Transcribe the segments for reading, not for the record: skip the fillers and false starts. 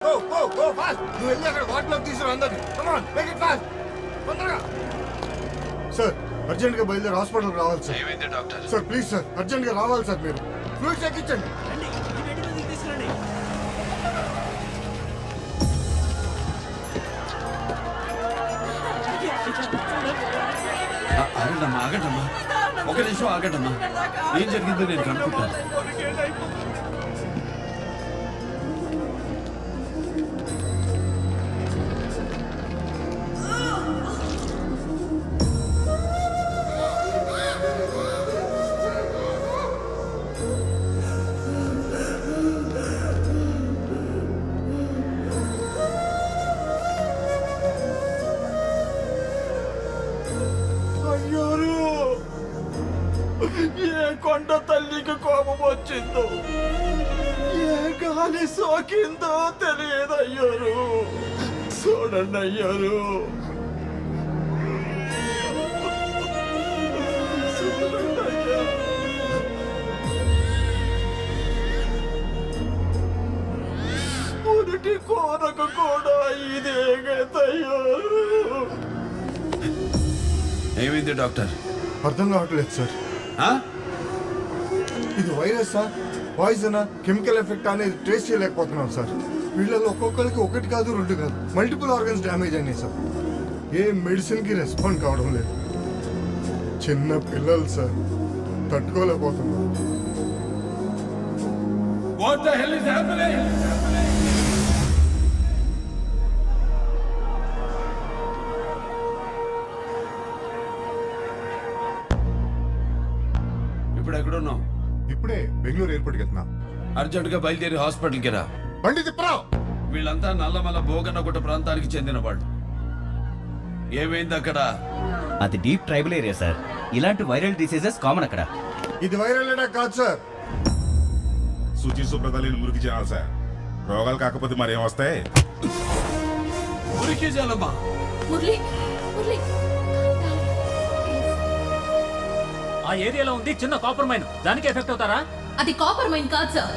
Go fast. నువ్వు వెళ్ళి అక్కడ వాటిలోకి తీసుకురా అందరినీ. Come on, make it fast. తొందరగా. సార్ అర్జెంట్ గా బయలుదేరి హాస్పిటల్ రావాలి సార్. ఏమైంది doctor? Sir please sir urgent గా రావాలి సార్. మీరు ఫ్లూయిడ్స్ ఎక్కించండి. ఆగండమ్మా ఆగండమ్మా, ఒక నిమిషం ఆగండమ్మా. ఏం జరిగిందో నేను కనుక్కుంటాను. ఏ కొండ తల్లికి కోపం వచ్చిందో, ఏ గాలి సోకిందో తెలియదు అయ్యారు. చూడండి అయ్యారు, పురిటి కోరక కూడా ఇదే గతయ్యారు. ఏమైంది డాక్టర్? అర్థం కావట్లేదు సార్. ఆ? ఇది వైరస్ సార్, పాయిజనా, కెమికల్ ఎఫెక్ట్ అనేది ట్రేస్ చేయలేకపోతున్నాం సార్. వీళ్ళలో ఒక్కొక్కరికి ఒకటి కాదు రెండు కాదు మల్టిపుల్ ఆర్గన్స్ డ్యామేజ్ అయినాయి సార్. ఏ మెడిసిన్ కి రెస్పాండ్ కావడం లేదు. చిన్న పిల్లలు sir, తట్టుకోలేకపోతున్నారు. What the hell is happening? ఇప్పుడు ఎక్కడున్నావు? ఇప్పుడే బెంగళూరు ఎయిర్పోర్ట్కి వెళ్తున్నా. అర్జెంట్ గా బయలుదేరి హాస్పిటల్కి రా. బండి తిప్పరావు. వీళ్ళంతా నల్లమల్ల భోగన్నగుట్ట ప్రాంతానికి చెందిన వాళ్ళు. ఏమైంది అక్కడ? అది డీప్ ట్రైబల్ ఏరియా సార్. ఇలాంటి వైరల్ డిసీజెస్ కామన్ అక్కడ. ఇది వైరల్ అటాక్ కాదు సార్. శుచి శుభ్రత లేని మురికి చేయాలి సార్. రోగాలు కాకపోతే మరేం వస్తాయి? మురికి జలమా? మురళి మురళి ఆ ఏరియాలో ఉంది చిన్న కాపర్ మైన్, దానికి ఎఫెక్ట్ అవుతారా? అది కాపర్ మైన్ కాదు సార్.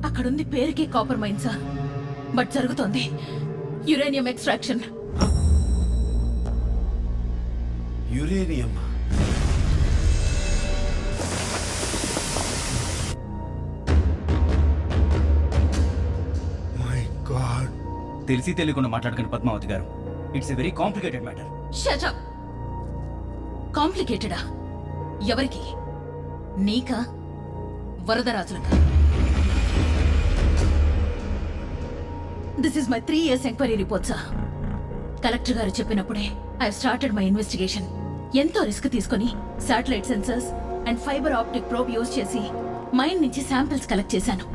అక్కడుంది పేరుకే కాపర్ మైన్ సార్, బట్ జరుగుతోంది uranium extraction. Uranium? My god. తెలిసి తెలియకుండా మాట్లాడకండి పద్మావతి గారు. It's a very complicated matter. Shut up. కాంప్లికేటెడా? ఎవరికి? నీకా, వరదరాజులకా? This is my 3 years enquiry report sir. Collector గారు చెప్పినప్పుడే ఐ స్టార్టెడ్ మై ఇన్వెస్టిగేషన్. ఎంతో రిస్క్ తీసుకుని satellite sensors and fibre optic probe use చేసి మైండ్ నుంచి శాంపిల్స్ కలెక్ట్ చేశాను.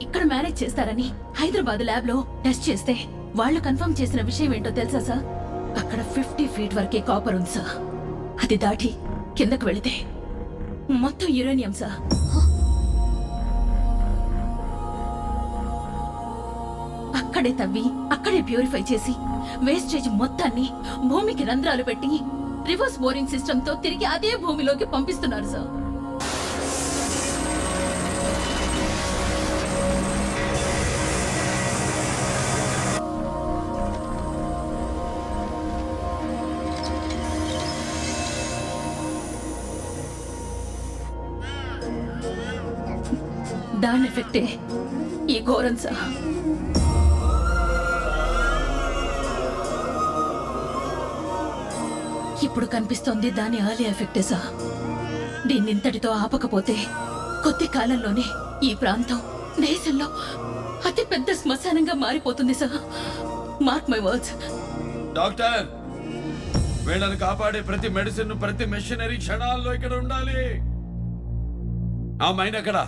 ఇక్కడ మేనేజ్ చేస్తారని హైదరాబాద్ ల్యాబ్ లో టెస్ట్ చేస్తే వాళ్ళు కన్ఫర్మ్ చేసిన విషయం ఏంటో తెలుసా సార్? అక్కడ 50 feet వరకే కాపర్ ఉంది సార్. అది దాటి కిందకు వెళితే మొత్తం యురేనియం సార్. అక్కడే తవ్వి అక్కడే ప్యూరిఫై చేసి వేస్టేజ్ మొత్తాన్ని భూమికి రంధ్రాలు పెట్టి రివర్స్ బోరింగ్ సిస్టమ్ తో తిరిగి అదే భూమిలోకి పంపిస్తున్నారు సార్. దాని ఎఫెక్టే ఈ ఘోరం సార్. ఇప్పుడు కనిపిస్తోంది దాని ఎర్లీ ఎఫెక్టే సార్. దీన్నింతటితో ఆపకపోతే కొద్ది కాలంలోనే ఈ ప్రాంతం దేశంలో అతి పెద్ద శ్మశానంగా మారిపోతుంది sir. Mark my words. Doctor, వీళ్ళని కాపాడే ప్రతి మెడిసిన్, ప్రతి మెషినరీ క్షణాల్లో ఇక్కడ ఉండాలి. ఆ మైండ్ ఎక్కడ?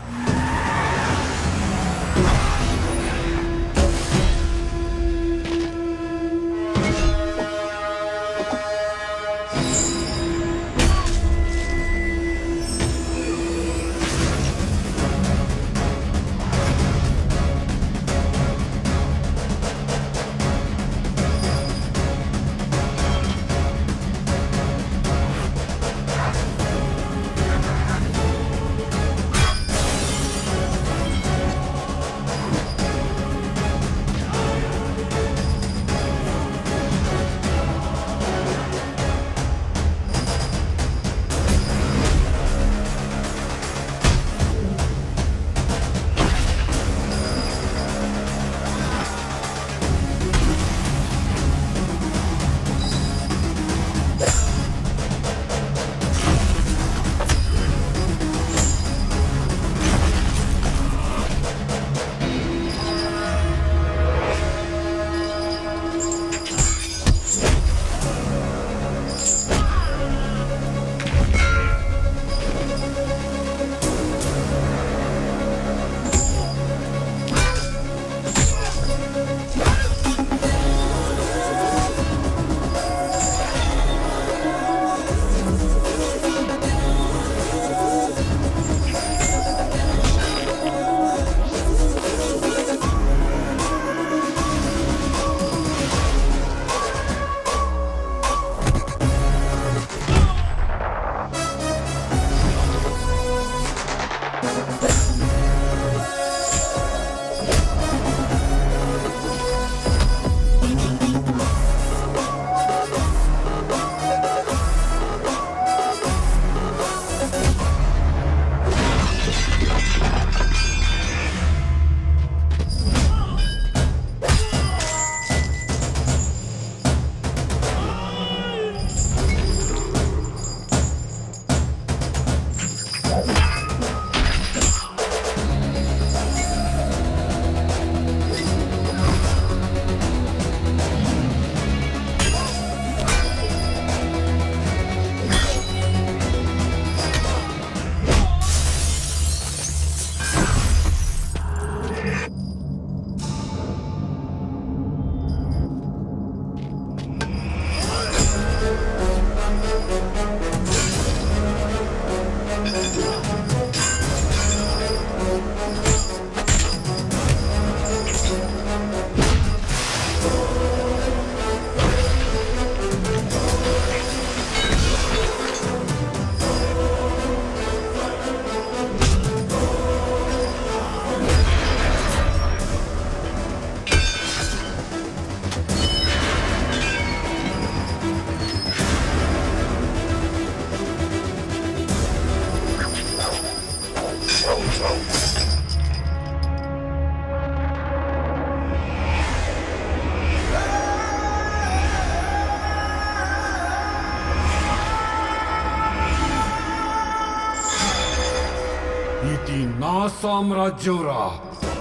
ఇది నా సామ్రాజ్యంరా.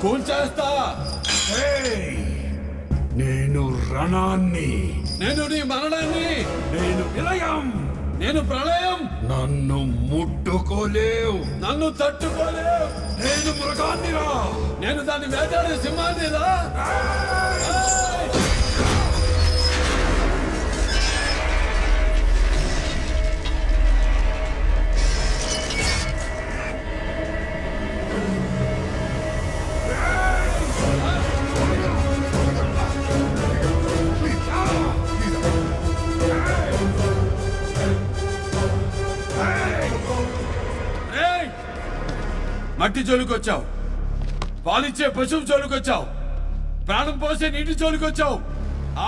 కూల్చేస్తా. నేను రణాన్ని, నేను నీ మరణాన్ని, నేను విలయం. నేను ప్రళయం. నన్ను ముట్టుకోలేవు. నన్ను తట్టుకోలేవు. నేను మృగాన్నిరా. నేను దాన్ని వేటాడే సింహాన్నిరా. ఏయ్! ఏయ్! మట్టి జోలికొచ్చావు, పాలిచ్చే పశువు జోలికొచ్చావు, ప్రాణం పోసే నీటి జోలికొచ్చావు,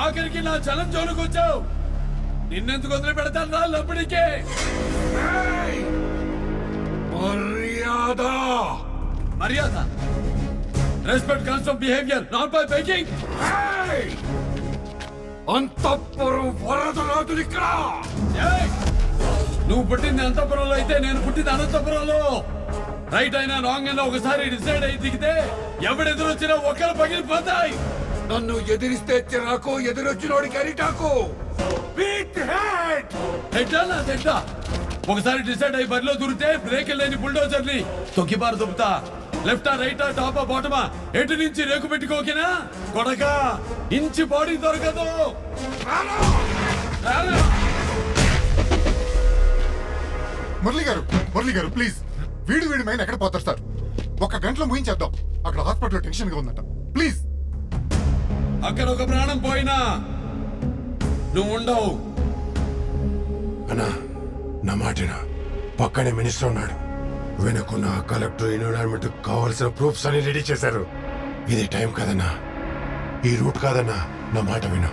ఆఖరికి నా జలం జోలికొచ్చావు. నిన్నెందుకు వదిలి పెడతాను రా లోపలికే. మర్యాద. మర్యాద. Respect comes from behaviour, not by begging. అంతఃపురం వరదరాజులు ఇక్కడ. ఏయ్! నువ్వు పుట్టింది అంతపురంలో అయితే నేను పుట్టింది అనంతపురంలో. రైట్ అయినా రాంగ్ అయినా ఒకసారి డిసైడ్ అయి దిగితే ఎవడెదురొచ్చినా ఒక్కరు పగిలిపోతాయి. నన్ను ఎదిరిస్తే చిరాకు, ఎదురొచ్చినోడికి అరిటాకు. Beat head. ఎట్లా నా తింటా. ఒకసారి డిసైడ్ అయ్యి బరిలో దూరితే బ్రేక్ లేని బుల్డోజర్ ని తొక్కిబారు దుబ్బుతా. లెఫ్టా రైటా టాపా బాటమా ఎటు నుంచి రేకు పెట్టుకోకినా కొడక ఇంచి బాడీ దొరకదు. రాను. మురళి గారు ప్లీజ్, వీడి మైండ్ ఎక్కడ పోతారు సార్? ఒక గంటలో ముగించేద్దాం. అక్కడ హాస్పిటల్లో టెన్షన్ గా ఉందంట. ప్లీజ్. అక్కడ ఒక ప్రాణం పోయినా నువ్వు ఉండవు. అన్నా నా మాటనా, పక్కనే మినిస్టర్ ఉన్నాడు. వెనుకున్న కలెక్టర్ ఎన్విరాన్మెంట్ కావాల్సిన ప్రూఫ్స్ అన్ని రెడీ చేశారు. ఇది టైం కాదన్నా, ఈ రూట్ కాదన్నా, నా మాట విను.